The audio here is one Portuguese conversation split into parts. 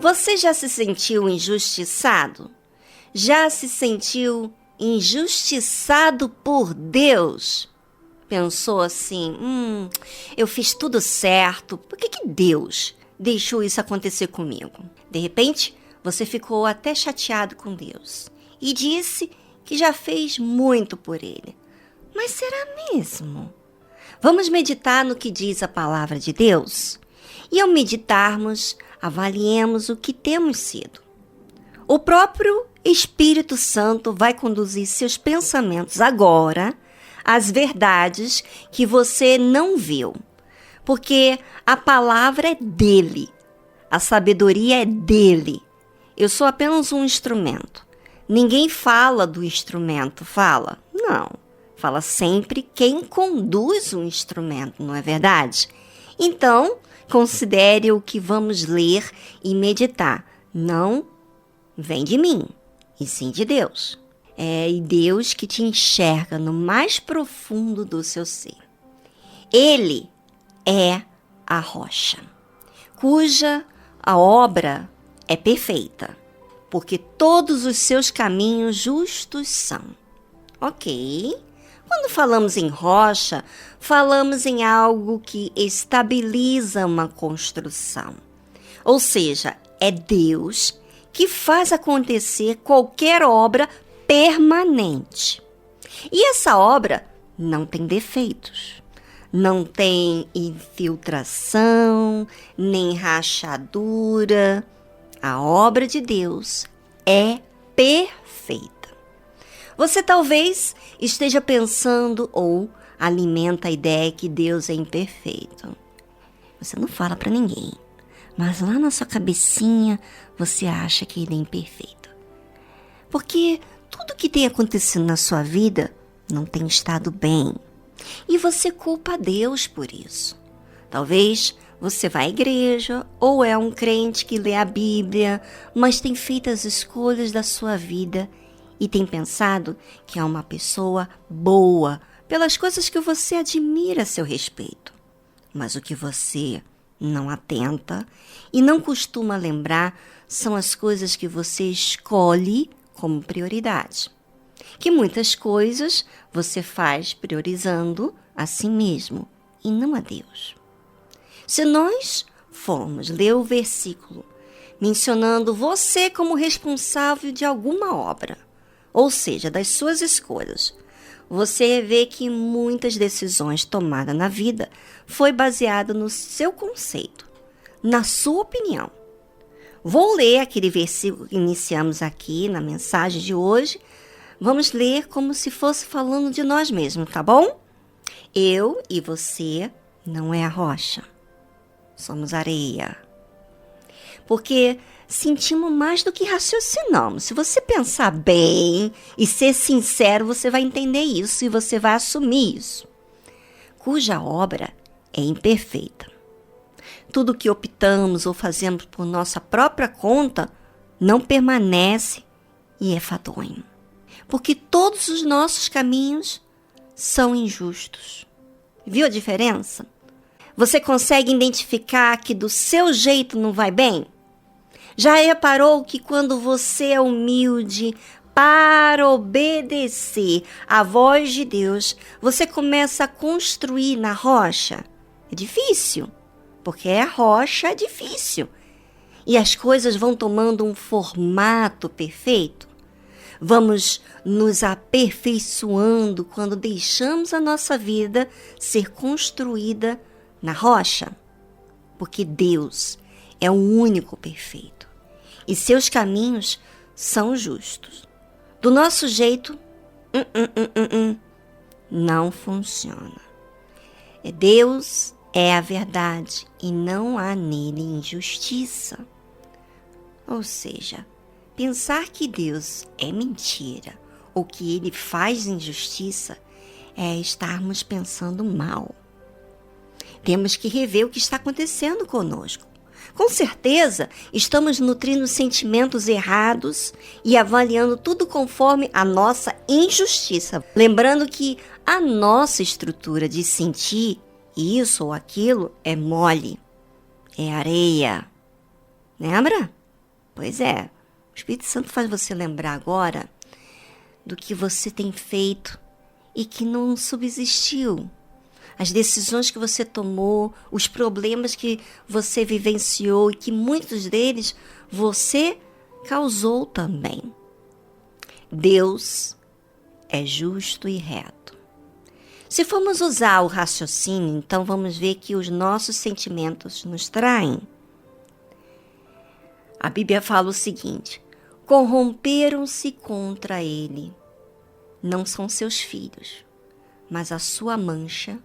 Você já se sentiu injustiçado? Já se sentiu injustiçado por Deus? Pensou assim, eu fiz tudo certo, por que Deus deixou isso acontecer comigo? De repente, você ficou até chateado com Deus e disse que já fez muito por Ele. Mas será mesmo? Vamos meditar no que diz a palavra de Deus? E ao meditarmos, avaliemos o que temos sido. O próprio Espírito Santo vai conduzir seus pensamentos agora às verdades que você não viu, porque a palavra é dele, a sabedoria é dele. Eu sou apenas um instrumento. Ninguém fala do instrumento, fala? Não. Fala sempre quem conduz o instrumento, não é verdade? Então, considere o que vamos ler e meditar. Não vem de mim, e sim de Deus. É Deus que te enxerga no mais profundo do seu ser. Ele é a rocha, cuja a obra é perfeita, porque todos os seus caminhos justos são. Ok? Quando falamos em rocha, falamos em algo que estabiliza uma construção. Ou seja, é Deus que faz acontecer qualquer obra permanente. E essa obra não tem defeitos, não tem infiltração, nem rachadura. A obra de Deus é perfeita. Você talvez esteja pensando ou alimenta a ideia que Deus é imperfeito. Você não fala para ninguém, mas lá na sua cabecinha você acha que Ele é imperfeito. Porque tudo que tem acontecido na sua vida não tem estado bem. E você culpa a Deus por isso. Talvez você vá à igreja ou é um crente que lê a Bíblia, mas tem feito as escolhas da sua vida e tem pensado que é uma pessoa boa pelas coisas que você admira a seu respeito. Mas o que você não atenta e não costuma lembrar são as coisas que você escolhe como prioridade. Que muitas coisas você faz priorizando a si mesmo e não a Deus. Se nós formos ler o versículo mencionando você como responsável de alguma obra, ou seja, das suas escolhas, você vê que muitas decisões tomadas na vida foi baseada no seu conceito, na sua opinião. Vou ler aquele versículo que iniciamos aqui na mensagem de hoje. Vamos ler como se fosse falando de nós mesmos, tá bom? Eu e você não é a rocha, somos areia. Porque sentimos mais do que raciocinamos. Se você pensar bem e ser sincero, você vai entender isso e você vai assumir isso. Cuja obra é imperfeita. Tudo que optamos ou fazemos por nossa própria conta não permanece e é fadonho. Porque todos os nossos caminhos são injustos. Viu a diferença? Você consegue identificar que do seu jeito não vai bem? Já reparou que quando você é humilde para obedecer à voz de Deus, você começa a construir na rocha? É difícil, porque a rocha é difícil. E as coisas vão tomando um formato perfeito. Vamos nos aperfeiçoando quando deixamos a nossa vida ser construída na rocha. Porque Deus é o único perfeito. E seus caminhos são justos. Do nosso jeito, não funciona. Deus é a verdade e não há nele injustiça. Ou seja, pensar que Deus é mentira ou que Ele faz injustiça é estarmos pensando mal. Temos que rever o que está acontecendo conosco. Com certeza, estamos nutrindo sentimentos errados e avaliando tudo conforme a nossa injustiça. Lembrando que a nossa estrutura de sentir isso ou aquilo é mole, é areia. Lembra? Pois é, o Espírito Santo faz você lembrar agora do que você tem feito e que não subsistiu. As decisões que você tomou, os problemas que você vivenciou e que muitos deles você causou também. Deus é justo e reto. Se formos usar o raciocínio, então vamos ver que os nossos sentimentos nos traem. A Bíblia fala o seguinte: corromperam-se contra ele. Não são seus filhos, mas a sua mancha,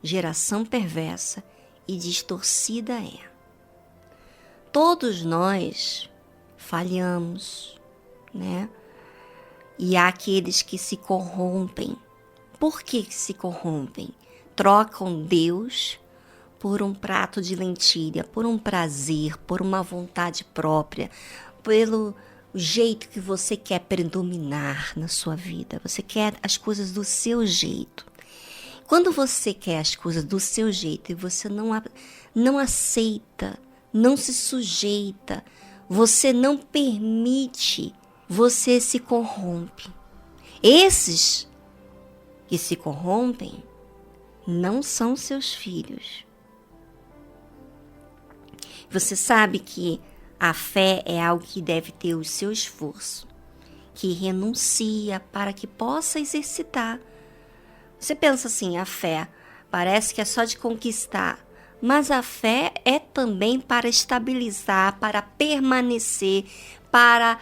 geração perversa e distorcida é. Todos nós falhamos, né? E há aqueles que se corrompem. Por que se corrompem? Trocam Deus por um prato de lentilha, por um prazer, por uma vontade própria, pelo jeito que você quer predominar na sua vida. Você quer as coisas do seu jeito. Quando você quer as coisas do seu jeito e você não aceita, não se sujeita, você não permite, você se corrompe. Esses que se corrompem não são seus filhos. Você sabe que a fé é algo que deve ter o seu esforço, que renuncia para que possa exercitar. Você pensa assim, a fé parece que é só de conquistar, mas a fé é também para estabilizar, para permanecer, para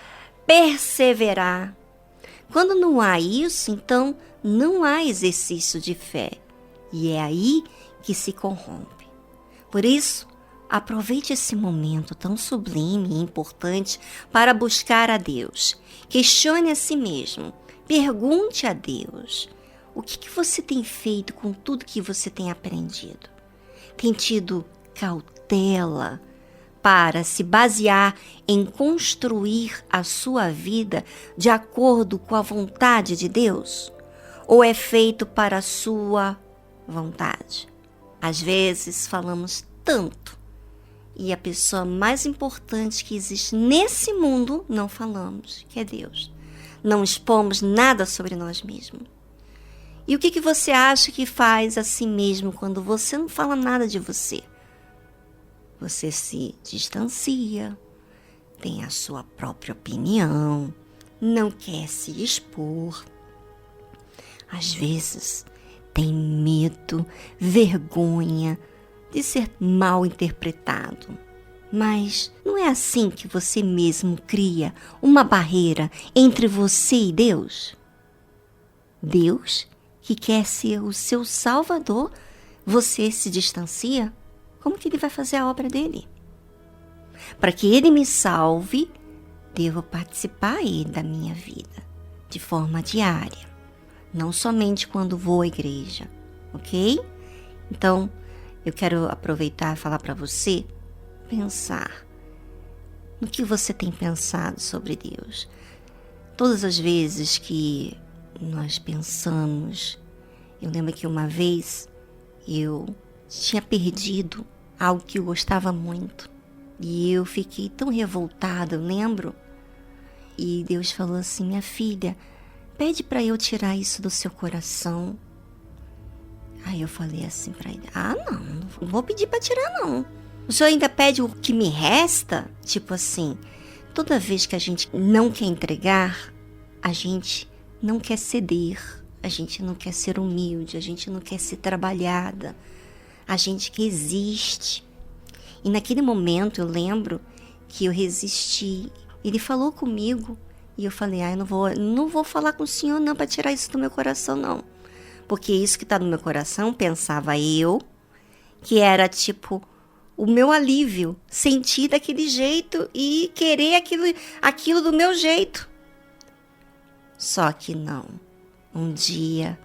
perseverar. Quando não há isso, então não há exercício de fé, e é aí que se corrompe. Por isso, aproveite esse momento tão sublime e importante para buscar a Deus. Questione a si mesmo. Pergunte a Deus: o que você tem feito com tudo que você tem aprendido? Tem tido cautela para se basear em construir a sua vida de acordo com a vontade de Deus? Ou é feito para a sua vontade? Às vezes falamos tanto e a pessoa mais importante que existe nesse mundo não falamos, que é Deus. Não expomos nada sobre nós mesmos. E o que você acha que faz a si mesmo quando você não fala nada de você? Você se distancia, tem a sua própria opinião, não quer se expor. Às vezes tem medo, vergonha de ser mal interpretado. Mas não é assim que você mesmo cria uma barreira entre você e Deus? Deus, que quer ser o seu salvador, você se distancia? Como que ele vai fazer a obra dele? Para que ele me salve, devo participar aí da minha vida, de forma diária. Não somente quando vou à igreja, ok? Então, eu quero aproveitar e falar para você pensar no que você tem pensado sobre Deus. Todas as vezes que nós pensamos, eu lembro que uma vez eu tinha perdido algo que eu gostava muito e eu fiquei tão revoltada, eu lembro. E Deus falou assim: minha filha, pede para eu tirar isso do seu coração. Aí eu falei assim para ele: não vou pedir para tirar não. O senhor ainda pede o que me resta? Tipo assim, toda vez que a gente não quer entregar, a gente não quer ceder, a gente não quer ser humilde, a gente não quer ser trabalhada, a gente que resiste. E naquele momento eu lembro que eu resisti. Ele falou comigo e eu falei: eu não vou falar com o senhor não para tirar isso do meu coração não. Porque isso que está no meu coração, pensava eu, que era tipo o meu alívio, sentir daquele jeito e querer aquilo do meu jeito. Só que não. Um dia,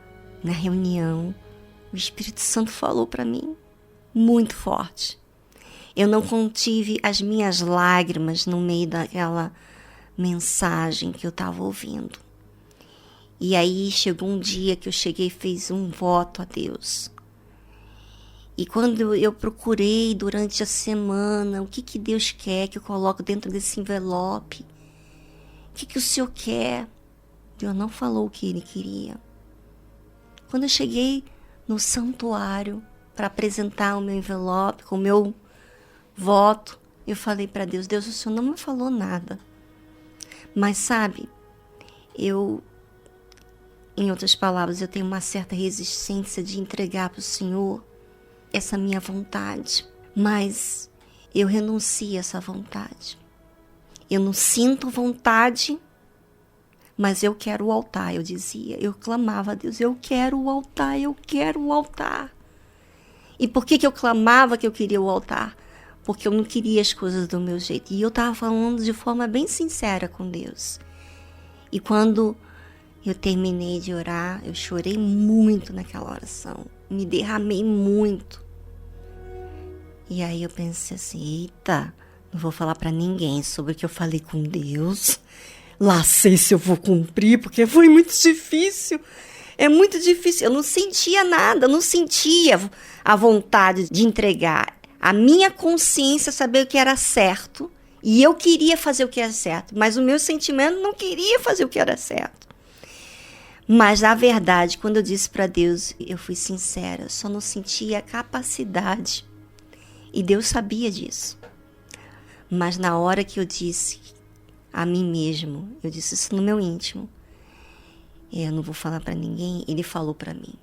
na reunião, o Espírito Santo falou para mim, muito forte. Eu não contive as minhas lágrimas no meio daquela mensagem que eu estava ouvindo. E aí chegou um dia que eu cheguei e fiz um voto a Deus. E quando eu procurei durante a semana o que Deus quer que eu coloque dentro desse envelope, o que o Senhor quer, Deus não falou o que Ele queria. Quando eu cheguei no santuário para apresentar o meu envelope com o meu voto, eu falei para Deus, Deus, o Senhor não me falou nada. Mas sabe, em outras palavras, eu tenho uma certa resistência de entregar para o Senhor essa minha vontade. Mas eu renuncio a essa vontade. Eu não sinto vontade, mas eu quero o altar, eu dizia. Eu clamava a Deus, eu quero o altar, eu quero o altar. E por que eu clamava que eu queria o altar? Porque eu não queria as coisas do meu jeito. E eu estava falando de forma bem sincera com Deus. E quando eu terminei de orar, eu chorei muito naquela oração. Me derramei muito. E aí eu pensei assim, eita, não vou falar para ninguém sobre o que eu falei com Deus. Lá sei se eu vou cumprir, porque foi muito difícil. É muito difícil. Eu não sentia nada, eu não sentia a vontade de entregar. A minha consciência sabia o que era certo. E eu queria fazer o que era certo. Mas o meu sentimento não queria fazer o que era certo. Mas, na verdade, quando eu disse para Deus, eu fui sincera. Eu só não sentia a capacidade. E Deus sabia disso. Mas na hora que eu disse a mim mesmo, eu disse isso no meu íntimo, eu não vou falar para ninguém, Ele falou para mim.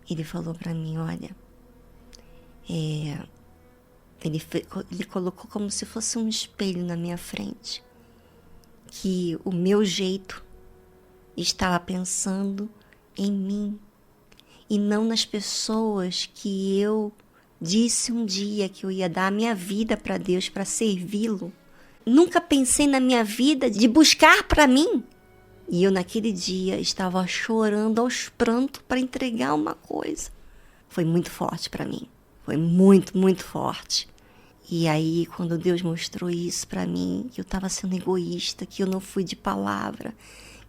Ele falou para mim, olha, ele colocou como se fosse um espelho na minha frente, que o meu jeito estava pensando em mim e não nas pessoas que eu disse um dia que eu ia dar a minha vida para Deus, para servi-lo. Nunca pensei na minha vida de buscar para mim. E eu naquele dia estava chorando aos prantos para entregar uma coisa. Foi muito forte para mim. Foi muito, muito forte. E aí, quando Deus mostrou isso para mim, que eu estava sendo egoísta, que eu não fui de palavra,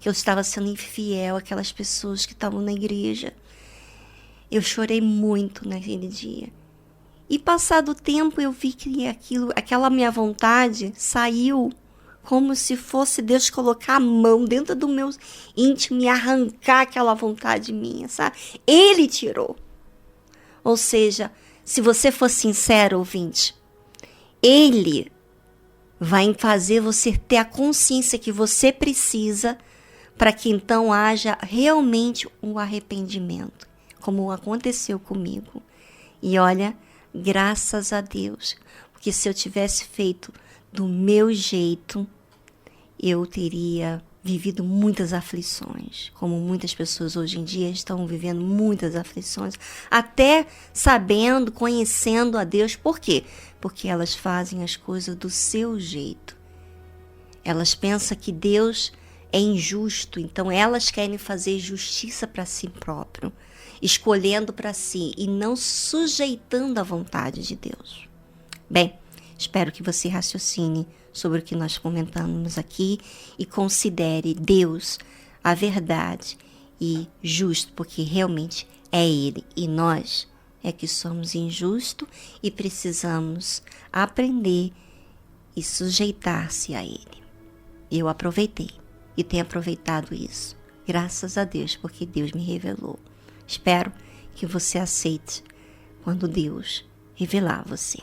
que eu estava sendo infiel àquelas pessoas que estavam na igreja, eu chorei muito naquele dia. E passado o tempo eu vi que aquela minha vontade saiu como se fosse Deus colocar a mão dentro do meu íntimo e arrancar aquela vontade minha, sabe? Ele tirou. Ou seja, se você for sincero, ouvinte, Ele vai fazer você ter a consciência que você precisa para que então haja realmente um arrependimento, como aconteceu comigo. E olha, graças a Deus, porque se eu tivesse feito do meu jeito, eu teria vivido muitas aflições, como muitas pessoas hoje em dia estão vivendo muitas aflições, até sabendo, conhecendo a Deus. Por quê? Porque elas fazem as coisas do seu jeito. Elas pensam que Deus é injusto, então elas querem fazer justiça para si próprio, escolhendo para si e não sujeitando a vontade de Deus. Bem, espero que você raciocine sobre o que nós comentamos aqui e considere Deus a verdade e justo, porque realmente é Ele e nós é que somos injustos e precisamos aprender e sujeitar-se a Ele. Eu aproveitei e tenho aproveitado isso, graças a Deus, porque Deus me revelou. Espero que você aceite quando Deus revelar a você.